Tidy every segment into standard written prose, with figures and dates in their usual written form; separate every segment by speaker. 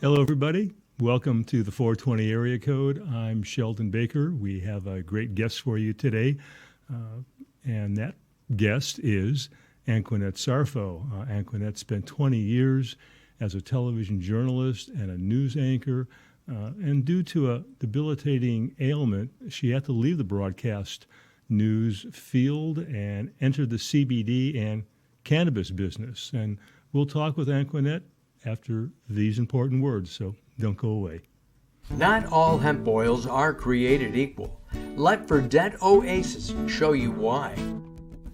Speaker 1: Hello, everybody. Welcome to the 420 area code. I'm Sheldon Baker. We have a great guest for you today, and that guest is Anqunette Saroh. Anqunette spent 20 years as a television journalist and a news anchor, and due to a debilitating ailment, she had to leave the broadcast news field and enter the CBD and cannabis business. And we'll talk with Anqunette after these important words, so don't go away.
Speaker 2: Not all hemp oils are created equal. Let Verdant Oasis show you why.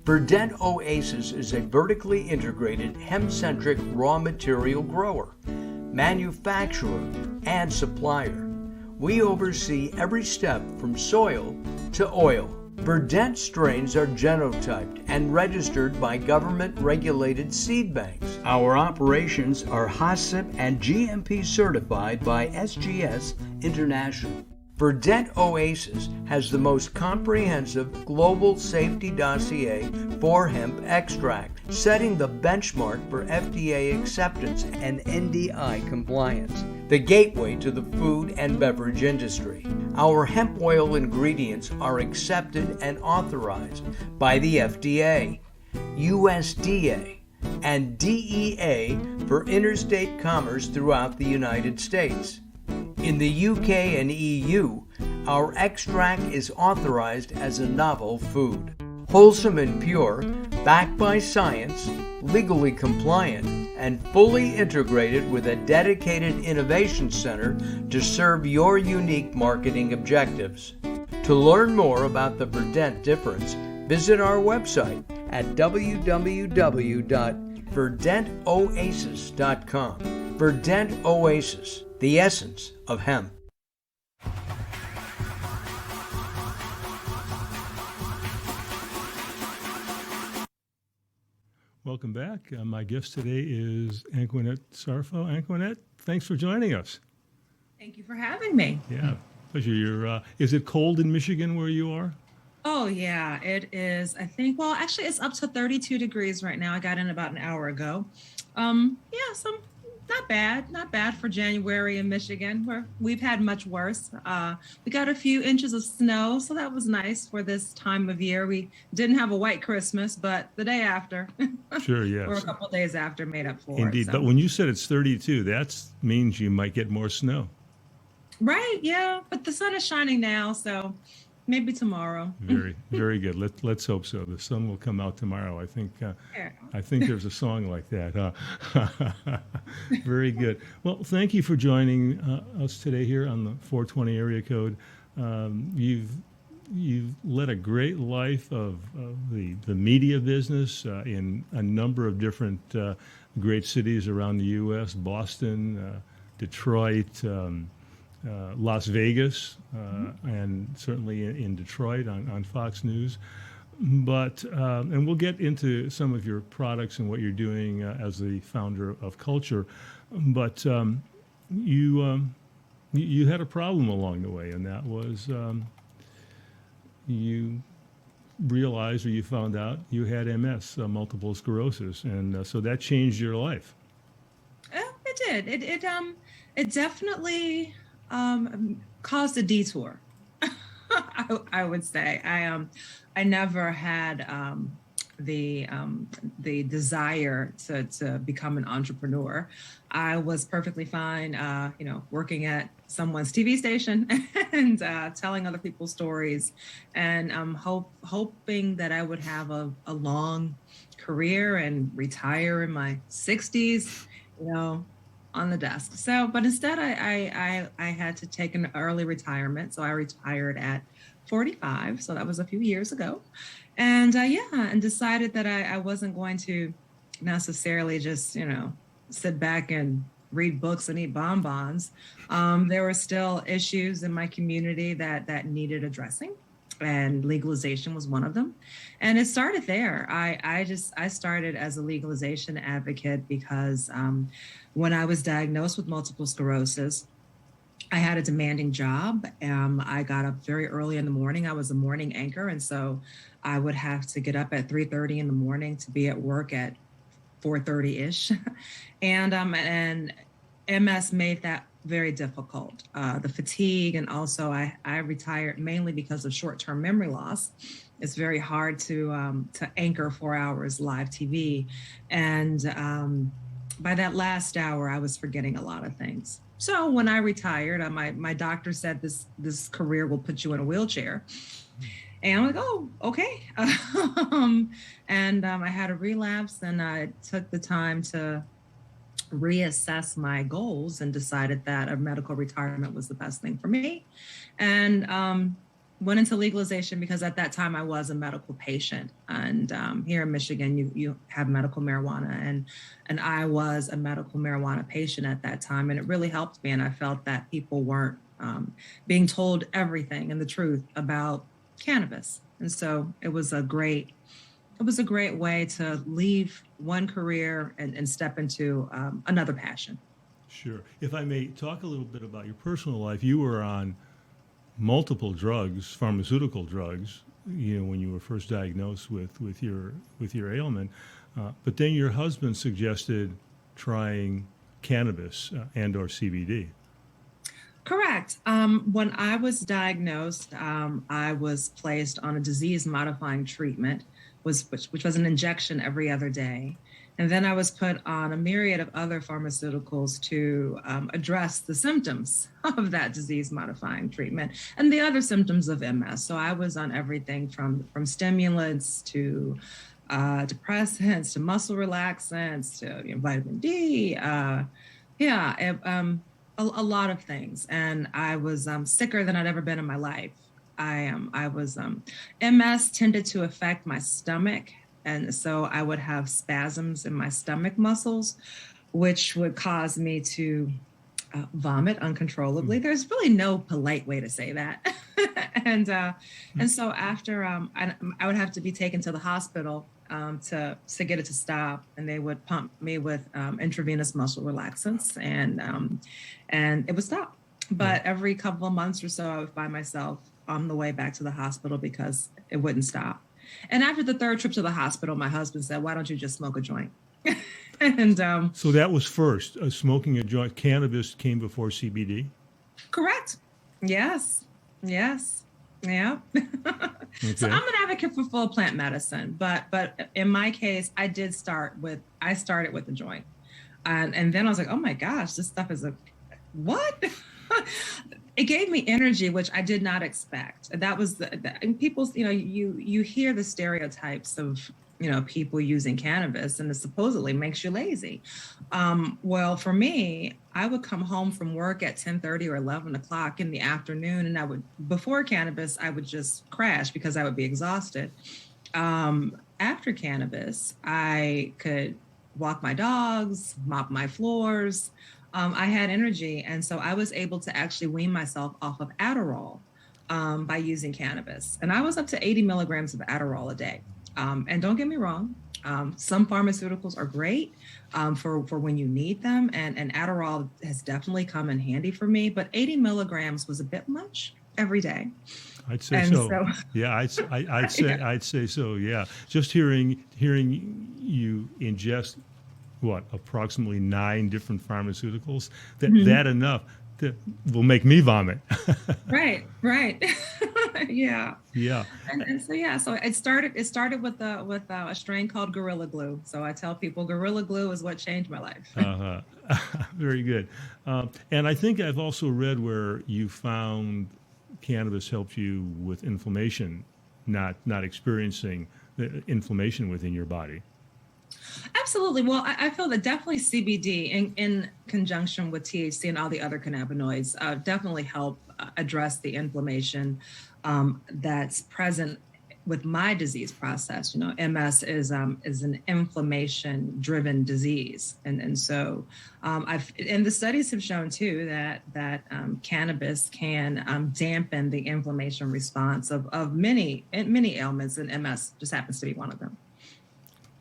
Speaker 2: Verdant Oasis is a vertically integrated hemp-centric raw material grower, manufacturer, and supplier. We oversee every step from soil to oil. Verdant strains are genotyped and registered by government-regulated seed banks. Our operations are HACCP and GMP certified by SGS International. Verdant Oasis has the most comprehensive global safety dossier for hemp extract, setting the benchmark for FDA acceptance and NDI compliance, the gateway to the food and beverage industry. Our hemp oil ingredients are accepted and authorized by the FDA, USDA, and DEA for interstate commerce throughout the United States. In the UK and EU, our extract is authorized as a novel food. Wholesome and pure, backed by science, legally compliant, and fully integrated with a dedicated innovation center to serve your unique marketing objectives. To learn more about the Verdant difference, visit our website at www.verdantoasis.com. Verdant Oasis, the essence of hemp.
Speaker 1: Welcome back. My guest today is Anqunette Saroh. Anqunette, thanks for joining us.
Speaker 3: Thank you for having me.
Speaker 1: Yeah, pleasure. Is it cold in Michigan where you are?
Speaker 3: Oh, yeah, it is. I think, well, actually, it's up to 32 degrees right now. I got in about an hour ago. So not bad for January in Michigan, where we've had much worse. We got a few inches of snow, so that was nice for this time of year. We didn't have a white Christmas, but the day after,
Speaker 1: Sure, yes.
Speaker 3: or a couple of days after, made up for
Speaker 1: Indeed,
Speaker 3: it. So.
Speaker 1: but when you said it's 32, that means you might get more snow.
Speaker 3: Right, yeah, but the sun is shining now, so maybe tomorrow.
Speaker 1: Very, very good. Let's hope so. The sun will come out tomorrow. I think there's a song like that. Very good. Well, thank you for joining us today here on the 420 area code. You've led a great life of the media business in a number of different great cities around the U.S. Boston, Detroit. Las Vegas, and certainly in Detroit on Fox News. But, and we'll get into some of your products and what you're doing as the founder of Culture. But you had a problem along the way, and that was you realized or you found out you had MS, multiple sclerosis. And so that changed your life.
Speaker 3: It did. It definitely caused a detour. I would say I never had the desire to become an entrepreneur. I was perfectly fine, working at someone's TV station and telling other people's stories, and hoping that I would have a long career and retire in my 60s, on the desk. So, but instead I had to take an early retirement. So I retired at 45. So that was a few years ago. And and decided that I wasn't going to necessarily just, sit back and read books and eat bonbons. There were still issues in my community that needed addressing. And legalization was one of them. And it started there. I started as a legalization advocate because when I was diagnosed with multiple sclerosis, I had a demanding job. I got up very early in the morning. I was a morning anchor. And so I would have to get up at 3:30 in the morning to be at work at 4:30-ish. And MS made that very difficult. The fatigue, and also I retired mainly because of short-term memory loss. It's very hard to anchor 4 hours live TV, and by that last hour, I was forgetting a lot of things. So when I retired, my doctor said this career will put you in a wheelchair, and I'm like, oh, okay. I had a relapse, and I took the time to reassess my goals and decided that a medical retirement was the best thing for me. And went into legalization because at that time I was a medical patient. And here in Michigan, you have medical marijuana, and I was a medical marijuana patient at that time. And it really helped me. And I felt that people weren't being told everything and the truth about cannabis. And so it was a great way to leave one career and step into another passion.
Speaker 1: Sure. If I may talk a little bit about your personal life, you were on multiple drugs, pharmaceutical drugs, when you were first diagnosed with your ailment. But then your husband suggested trying cannabis and/or CBD.
Speaker 3: Correct. When I was diagnosed, I was placed on a disease-modifying treatment, which was an injection every other day. And then I was put on a myriad of other pharmaceuticals to address the symptoms of that disease-modifying treatment and the other symptoms of MS. So I was on everything from stimulants to depressants to muscle relaxants to vitamin D. A lot of things. And I was sicker than I'd ever been in my life. MS tended to affect my stomach. And so I would have spasms in my stomach muscles, which would cause me to vomit uncontrollably. There's really no polite way to say that. and so after I would have to be taken to the hospital to get it to stop, and they would pump me with intravenous muscle relaxants, and it would stop. But every couple of months or so, I would find myself on the way back to the hospital because it wouldn't stop. And after the third trip to the hospital, my husband said, "Why don't you just smoke a joint?" And
Speaker 1: so that was first, smoking a joint. Cannabis came before CBD.
Speaker 3: Correct. Yes. Yeah.
Speaker 1: Okay.
Speaker 3: So I'm an advocate for full plant medicine, but in my case, I started with the joint, and then I was like, oh my gosh, this stuff is what? It gave me energy, which I did not expect. That was and people's, you hear the stereotypes of, people using cannabis, and it supposedly makes you lazy. Well, for me, I would come home from work at 10:30 or 11 o'clock in the afternoon, and before cannabis, I would just crash because I would be exhausted. After cannabis, I could walk my dogs, mop my floors. I had energy. And so I was able to actually wean myself off of Adderall by using cannabis. And I was up to 80 milligrams of Adderall a day. And don't get me wrong, some pharmaceuticals are great for when you need them. And Adderall has definitely come in handy for me. But 80 milligrams was a bit much every day.
Speaker 1: I'd say so. Yeah, I'd say so. Yeah, just hearing you ingest approximately 9 different pharmaceuticals. That enough that will make me vomit. Right.
Speaker 3: Yeah.
Speaker 1: And
Speaker 3: so it started with a strain called Gorilla Glue. So I tell people Gorilla Glue is what changed my life.
Speaker 1: Very good. And I think I've also read where you found cannabis helped you with inflammation, not experiencing the inflammation within your body.
Speaker 3: Absolutely. Well, I feel that definitely CBD in conjunction with THC and all the other cannabinoids definitely help address the inflammation that's present with my disease process. MS is an inflammation-driven disease, and so and the studies have shown too that cannabis can dampen the inflammation response of many ailments, and MS just happens to be one of them.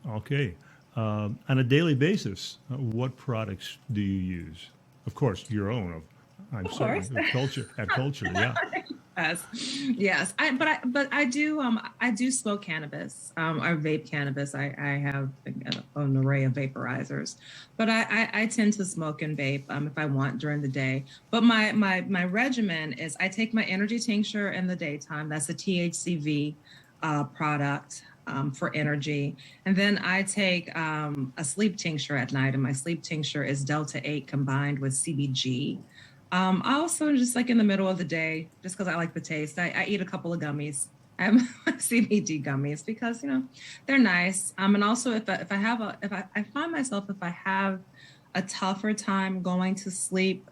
Speaker 1: Okay. On a daily basis, what products do you use? Of course, your own. I'm sorry, at culture, yeah.
Speaker 3: Yes, yes. But I do smoke cannabis. I vape cannabis. I have an array of vaporizers, but I tend to smoke and vape if I want during the day. But my regimen is I take my energy tincture in the daytime. That's a THCV product for energy, and then I take a sleep tincture at night, and my sleep tincture is Delta 8 combined with CBG. I also just like in the middle of the day, just because I like the taste, I eat a couple of gummies. I have CBD gummies because they're nice. And also if I find myself if I have a tougher time going to sleep,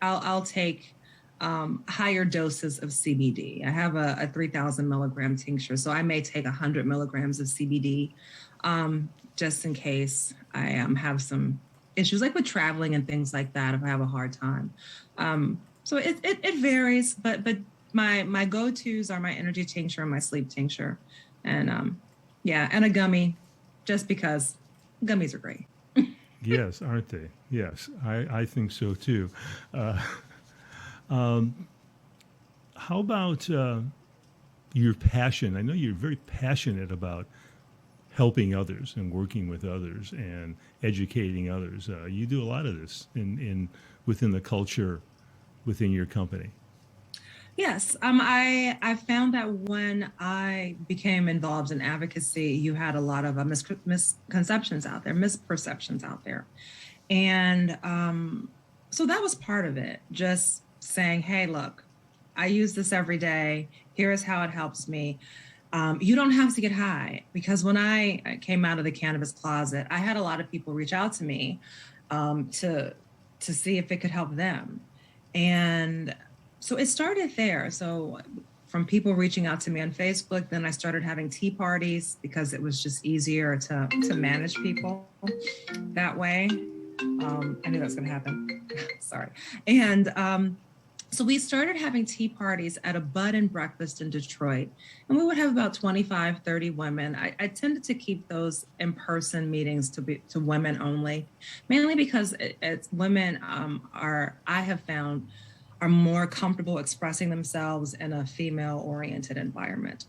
Speaker 3: I'll take higher doses of CBD. I have a 3,000 milligram tincture, so I may take 100 milligrams of CBD just in case I have some issues like with traveling and things like that if I have a hard time. So it varies, but my go-tos are my energy tincture and my sleep tincture. And and a gummy just because gummies are great.
Speaker 1: Yes, aren't they? Yes, I think so too. How about your passion? I know you're very passionate about helping others and working with others and educating others. You do a lot of this within the culture within your company.
Speaker 3: Yes, I found that when I became involved in advocacy, you had a lot of misconceptions out there, misperceptions out there, and so that was part of it. Just saying, "Hey, look, I use this every day. Here's how it helps me." You don't have to get high, because when I came out of the cannabis closet, I had a lot of people reach out to me to see if it could help them. And so it started there. So from people reaching out to me on Facebook, then I started having tea parties because it was just easier to manage people that way. I knew that was going to happen. Sorry. And so we started having tea parties at a bud and breakfast in Detroit, and we would have about 25, 30 women. I tended to keep those in-person meetings to women only, mainly because it's women I have found are more comfortable expressing themselves in a female-oriented environment.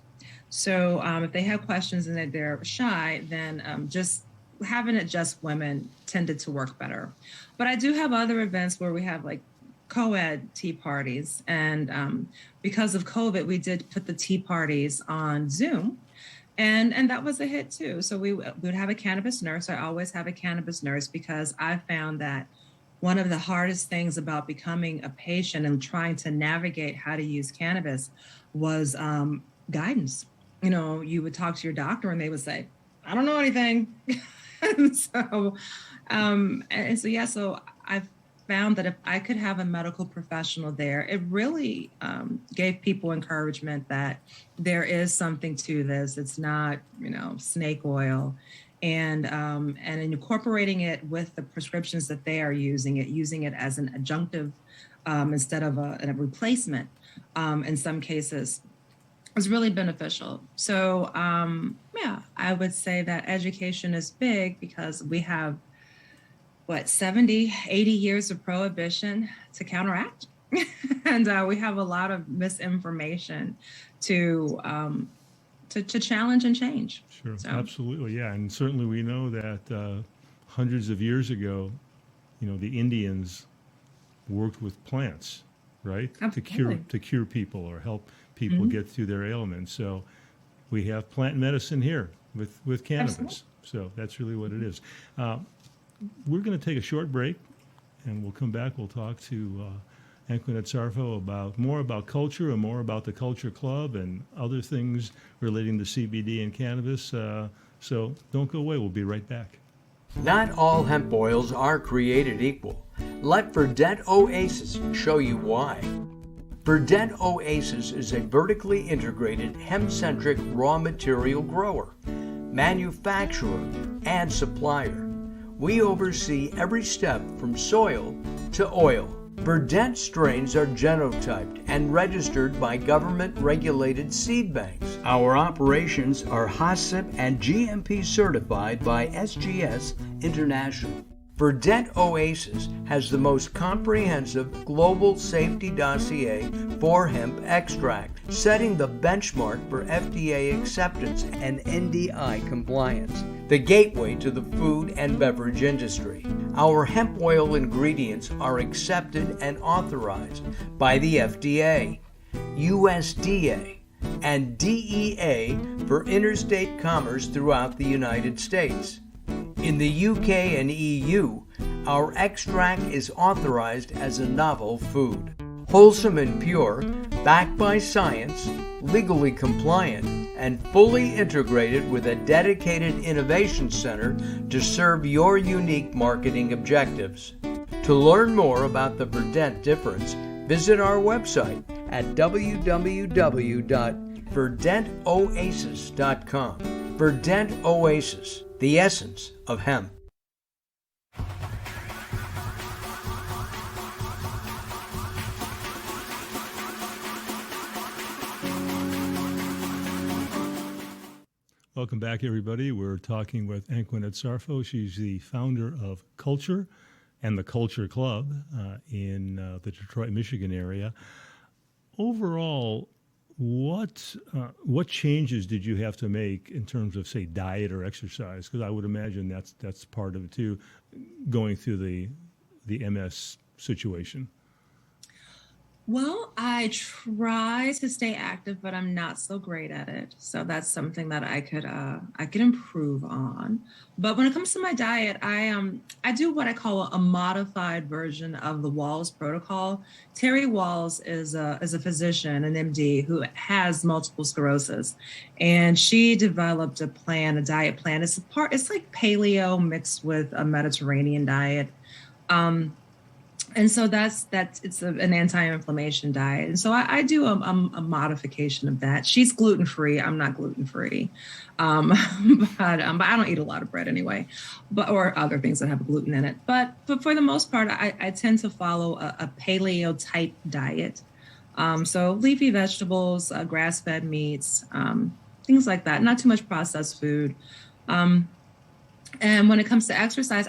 Speaker 3: So if they have questions and they're shy, then just having it just women tended to work better. But I do have other events where we have like co-ed tea parties. And because of COVID, we did put the tea parties on Zoom. And that was a hit too. So we would have a cannabis nurse. I always have a cannabis nurse because I found that one of the hardest things about becoming a patient and trying to navigate how to use cannabis was guidance. You would talk to your doctor and they would say, "I don't know anything." So I found that if I could have a medical professional there, it really gave people encouragement that there is something to this. It's not, snake oil. And incorporating it with the prescriptions that they are using it as an adjunctive instead of a replacement in some cases was really beneficial. So I would say that education is big because we have 70, 80 years of prohibition to counteract. And we have a lot of misinformation to challenge and change.
Speaker 1: Sure, so. Absolutely, yeah. And certainly we know that hundreds of years ago, the Indians worked with plants, right?
Speaker 3: Absolutely.
Speaker 1: To cure people or help people get through their ailments. So we have plant medicine here with cannabis. Absolutely. So that's really what it is. We're going to take a short break, and we'll come back. We'll talk to Anqunette Saroh more about culture and more about the Culture Club and other things relating to CBD and cannabis. So don't go away. We'll be right back.
Speaker 2: Not all hemp oils are created equal. Let Verdette Oasis show you why. Verdette Oasis is a vertically integrated hemp-centric raw material grower, manufacturer, and supplier. We oversee every step from soil to oil. Verdette strains are genotyped and registered by government-regulated seed banks. Our operations are HACCP and GMP certified by SGS International. Verdant Oasis has the most comprehensive global safety dossier for hemp extract, setting the benchmark for FDA acceptance and NDI compliance, the gateway to the food and beverage industry. Our hemp oil ingredients are accepted and authorized by the FDA, USDA, and DEA for interstate commerce throughout the United States. In the UK and EU, our extract is authorized as a novel food. Wholesome and pure, backed by science, legally compliant, and fully integrated with a dedicated innovation center to serve your unique marketing objectives. To learn more about the Verdant difference, visit our website at www.verdantoasis.com. Verdant Oasis, the essence of hemp.
Speaker 1: Welcome back, everybody. We're talking with Anqunette Saroh. She's the founder of Culture and the Culture Club in the Detroit, Michigan area. Overall, what changes did you have to make in terms of, say, diet or exercise? Because I would imagine that's part of it too, going through the MS situation.
Speaker 3: Well, I try to stay active, but I'm not so great at it. So that's something that I could improve on. But when it comes to my diet, I do what I call a modified version of the Walls protocol. Terry Walls is a physician, an MD, who has multiple sclerosis, and she developed a diet plan. It's like paleo mixed with a Mediterranean diet. And so it's an anti-inflammation diet. And so I do a modification of that. She's gluten-free. I'm not gluten-free. But I don't eat a lot of bread anyway, or other things that have gluten in it. But for the most part, I tend to follow a paleo type diet. So leafy vegetables, grass-fed meats, things like that. Not too much processed food. And when it comes to exercise,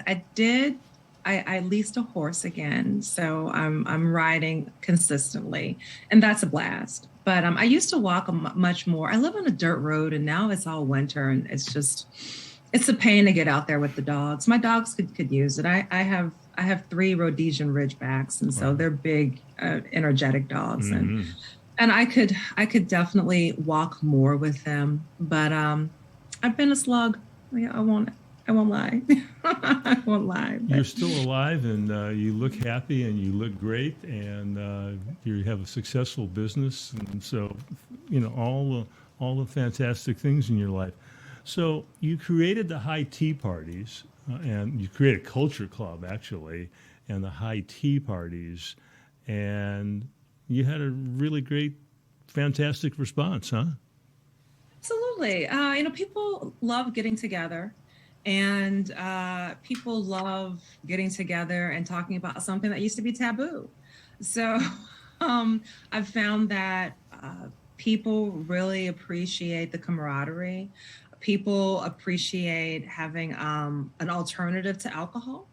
Speaker 3: I leased a horse again, so I'm riding consistently, and that's a blast. But I used to walk much more. I live on a dirt road, and now it's all winter, and it's a pain to get out there with the dogs. My dogs could use it. I have 3 Rhodesian Ridgebacks, and so they're big, energetic dogs, and I could definitely walk more with them. But I've been a slug. Yeah, I won't lie. I won't lie. But
Speaker 1: You're still alive, and you look happy, and you look great, and you have a successful business, and so all the fantastic things in your life. So you created the high tea parties, and you created Culture Club actually, and the high tea parties, and you had a really great, fantastic response, huh?
Speaker 3: Absolutely. People love getting together. And people love getting together and talking about something that used to be taboo. So I've found that people really appreciate the camaraderie. People appreciate having an alternative to alcohol.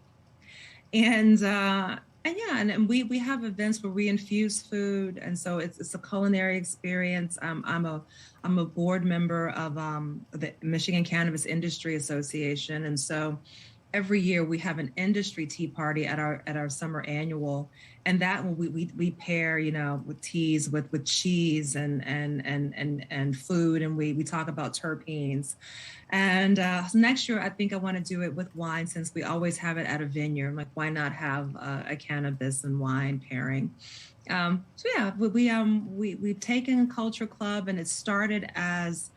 Speaker 3: And we have events where we infuse food, and so it's a culinary experience. I'm a board member of the Michigan Cannabis Industry Association, and so every year we have an industry tea party at our summer annual, and that we pair with teas with cheese and food, and we talk about terpenes. And next year I think I want to do it with wine, since we always have it at a vineyard. Like, why not have a cannabis and wine pairing? We've taken a Culture Club, and it started as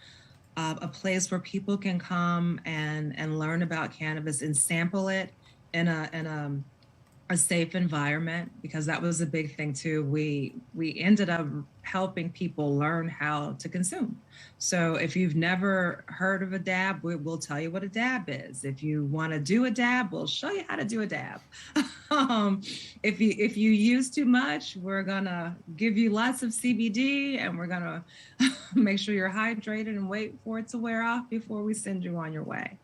Speaker 3: a place where people can come and learn about cannabis and sample it in a safe environment, because that was a big thing too. We ended up helping people learn how to consume. So if you've never heard of a dab, we'll tell you what a dab is. If you want to do a dab, we'll show you how to do a dab. If you use too much, we're gonna give you lots of CBD, and we're gonna make sure you're hydrated and wait for it to wear off before we send you on your way.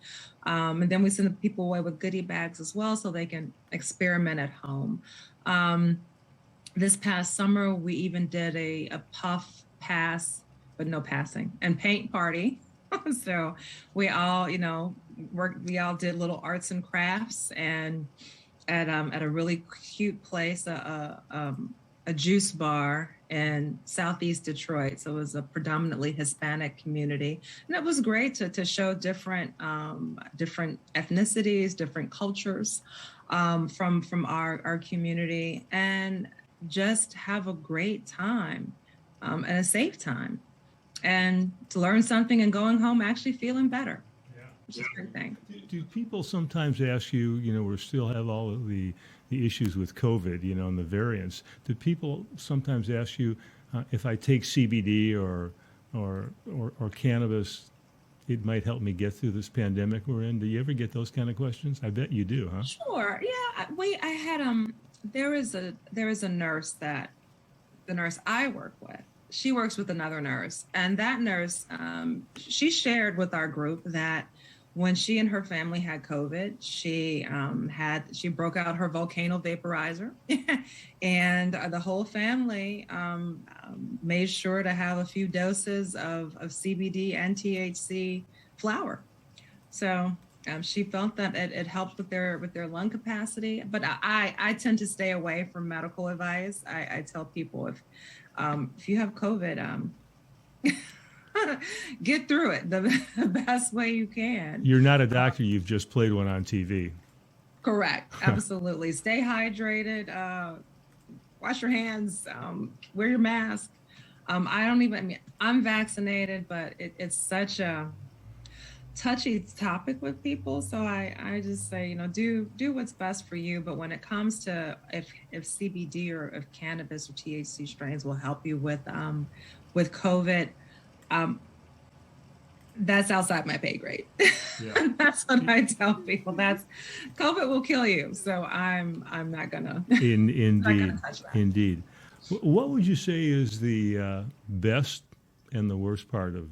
Speaker 3: And then we send the people away with goodie bags as well, so they can experiment at home. This past summer, we even did a puff pass, but no passing, and paint party. So we all, we all did little arts and crafts, and at a really cute place, a juice bar in Southeast Detroit. So it was a predominantly Hispanic community, and it was great to show different ethnicities, different cultures from our community, and just have a great time and a safe time, and to learn something and going home actually feeling better. Yeah, which is a great thing.
Speaker 1: Do people sometimes ask you, we still have all of the issues with COVID, and the variants. Do people sometimes ask you if I take CBD or cannabis, it might help me get through this pandemic we're in? Do you ever get those kind of questions? I bet you do, huh?
Speaker 3: Sure. Yeah. I had there is a nurse that the nurse I work with. She works with another nurse, and that nurse, she shared with our group that when she and her family had COVID, she broke out her volcano vaporizer, and the whole family made sure to have a few doses of CBD and THC flower. So she felt that it helped with their lung capacity. But I tend to stay away from medical advice. I tell people if you have COVID, get through it the best way you can.
Speaker 1: You're not a doctor. You've just played one on TV.
Speaker 3: Correct. Absolutely. Stay hydrated. Wash your hands. Wear your mask. I'm vaccinated, but it's such a touchy topic with people. So I just say, do what's best for you. But when it comes to if CBD or if cannabis or THC strains will help you with COVID, that's outside my pay grade. Yeah. That's what I tell people. COVID will kill you. So I'm not gonna.
Speaker 1: Indeed. What would you say is the best and the worst part of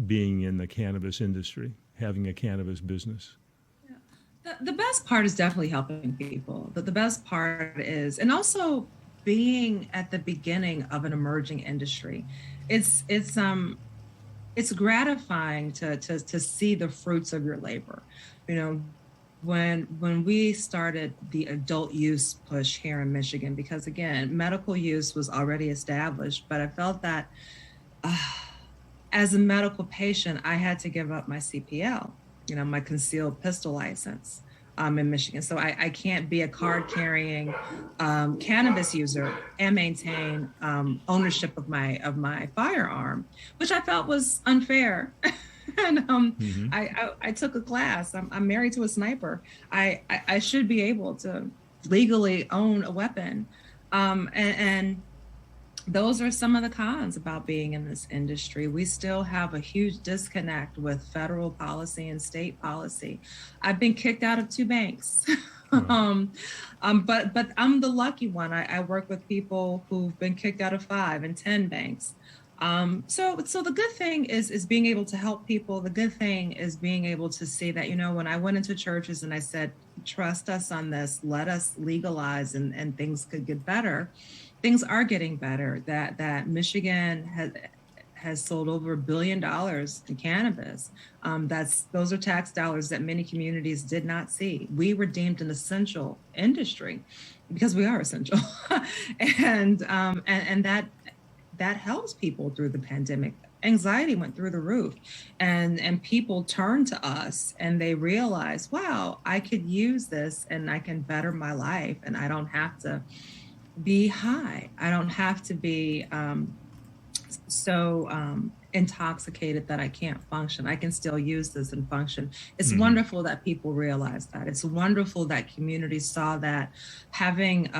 Speaker 1: being in the cannabis industry, having a cannabis business?
Speaker 3: Yeah. The best part is definitely helping people. But the best part is, and also being at the beginning of an emerging industry. It's gratifying to see the fruits of your labor. When we started the adult use push here in Michigan, because again, medical use was already established, but I felt that as a medical patient, I had to give up my CPL, my concealed pistol license in Michigan. So I can't be a card-carrying cannabis user and maintain ownership of my firearm, which I felt was unfair. And I took a class. I'm married to a sniper. I should be able to legally own a weapon, and those are some of the cons about being in this industry. We still have a huge disconnect with federal policy and state policy. I've been kicked out of 2 banks. Right. But I'm the lucky one. I work with people who've been kicked out of 5 and 10 banks. So the good thing is being able to help people. The good thing is being able to see that, when I went into churches and I said, trust us on this, let us legalize and things could get better. Things are getting better. That Michigan has sold over $1 billion in cannabis. Those are tax dollars that many communities did not see. We were deemed an essential industry because we are essential, and that helps people through the pandemic. Anxiety went through the roof, and people turned to us and they realized, wow, I could use this and I can better my life, and I don't have to be high. I don't have to be so intoxicated that I can't function. I can still use this and function. It's wonderful that people realize that. It's wonderful that communities saw that having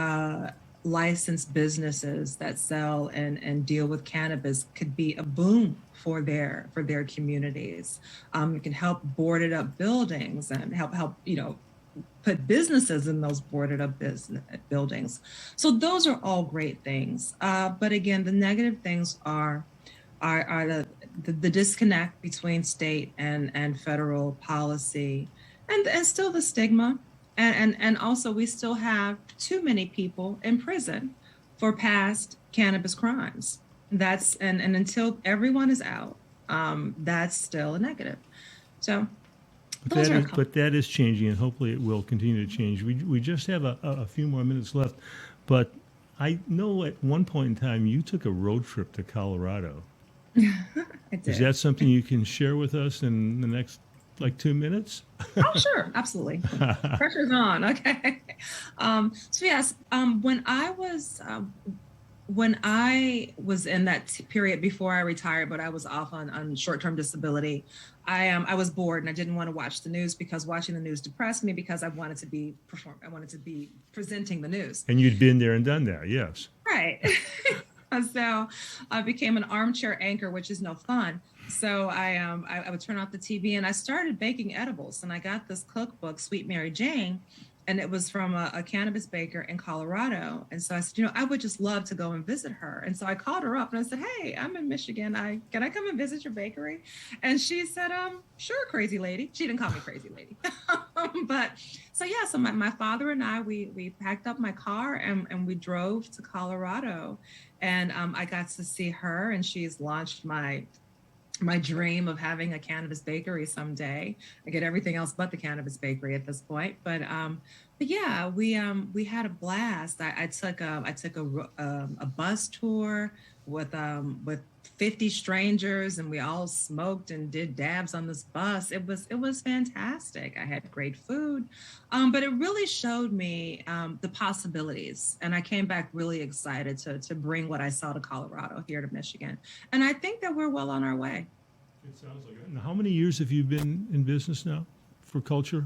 Speaker 3: licensed businesses that sell and deal with cannabis could be a boom for their communities. It can help boarded up buildings and help put businesses in those boarded up business buildings. So those are all great things. But again, the negative things are the disconnect between state and federal policy, and still the stigma. And also we still have too many people in prison for past cannabis crimes. And until everyone is out, that's still a negative. So
Speaker 1: but that is changing, and hopefully it will continue to change. We just have a few more minutes left, but I know at one point in time you took a road trip to Colorado.
Speaker 3: I did.
Speaker 1: Is that something you can share with us in the next 2 minutes?
Speaker 3: Oh, sure, absolutely. Pressure's on. Okay. So yes, when I was in that period before I retired, but I was off on short-term disability, I was bored and I didn't want to watch the news because watching the news depressed me because I wanted to be presenting the news.
Speaker 1: And you'd been there and done that, yes.
Speaker 3: Right. So I became an armchair anchor, which is no fun. So I would turn off the TV and I started baking edibles. And I got this cookbook, Sweet Mary Jane, and it was from a cannabis baker in Colorado. And so I said, I would just love to go and visit her. And so I called her up and I said, hey, I'm in Michigan. Can I come and visit your bakery? And she said, sure, crazy lady. She didn't call me crazy lady. So my father and I, we packed up my car and we drove to Colorado. And I got to see her, and she's launched my dream of having a cannabis bakery someday. I get everything else but the cannabis bakery at this point. But yeah, we had a blast. I took a bus tour with 50 strangers, and we all smoked and did dabs on this bus. It was fantastic. I had great food, but it really showed me the possibilities. And I came back really excited to bring what I saw to Colorado here to Michigan. And I think that we're well on our way.
Speaker 1: It sounds like it. Now, how many years have you been in business now for Culture?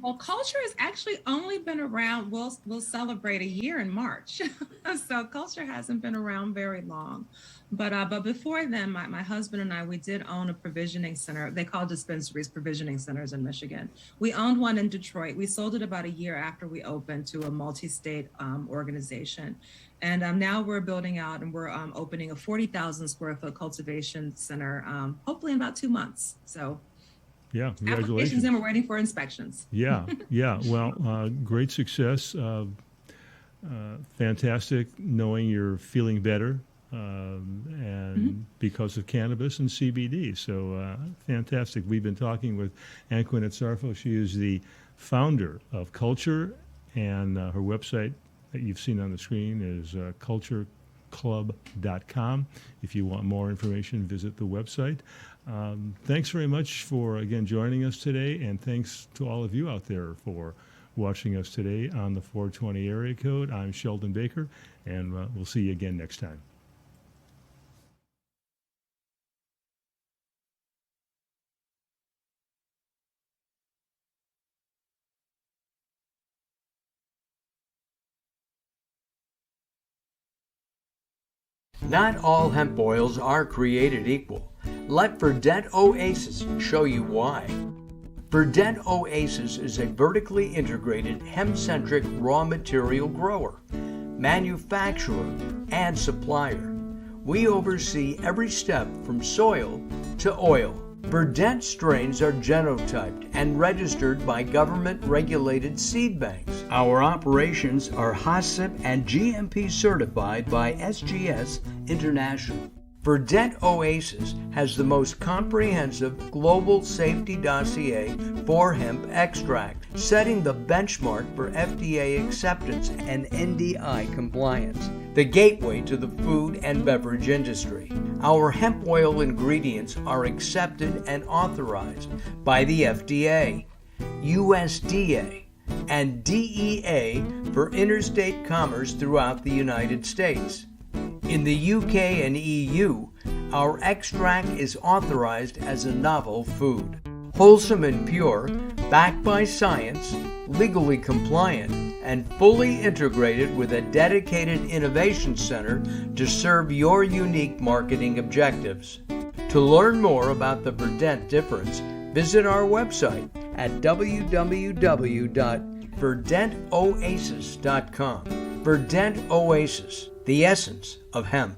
Speaker 3: Well, Culture has actually only been around, we'll celebrate a year in March. So Culture hasn't been around very long. But before then, my husband and I, we did own a provisioning center. They call dispensaries provisioning centers in Michigan. We owned one in Detroit. We sold it about a year after we opened to a multi-state organization. And now we're building out, and we're opening a 40,000 square foot cultivation center, hopefully in about 2 months. So
Speaker 1: yeah,
Speaker 3: applications,
Speaker 1: congratulations.
Speaker 3: and we're waiting for inspections.
Speaker 1: Yeah. Well, great success. Fantastic knowing you're feeling better, and because of cannabis and CBD. So fantastic. We've been talking with Anqunette Saroh. She is the founder of Culture, and her website that you've seen on the screen is cultureclub.com. If you want more information, visit the website. Thanks very much for, again, joining us today, and thanks to all of you out there for watching us today on the 420 area code. I'm Sheldon Baker, and we'll see you again next time.
Speaker 2: Not all hemp oils are created equal. Let Verdette Oasis show you why. Verdette Oasis is a vertically integrated hemp-centric raw material grower, manufacturer, and supplier. We oversee every step from soil to oil. Verdette strains are genotyped and registered by government-regulated seed banks. Our operations are HACCP and GMP certified by SGS International. Verdette Oasis has the most comprehensive global safety dossier for hemp extract, setting the benchmark for FDA acceptance and NDI compliance, the gateway to the food and beverage industry. Our hemp oil ingredients are accepted and authorized by the FDA, USDA, and DEA for interstate commerce throughout the United States. In the UK and EU, our extract is authorized as a novel food. Wholesome and pure, backed by science, legally compliant, and fully integrated with a dedicated innovation center to serve your unique marketing objectives. To learn more about the Verdent difference, visit our website at www.verdentoasis.com. Verdent Oasis, the essence of hemp.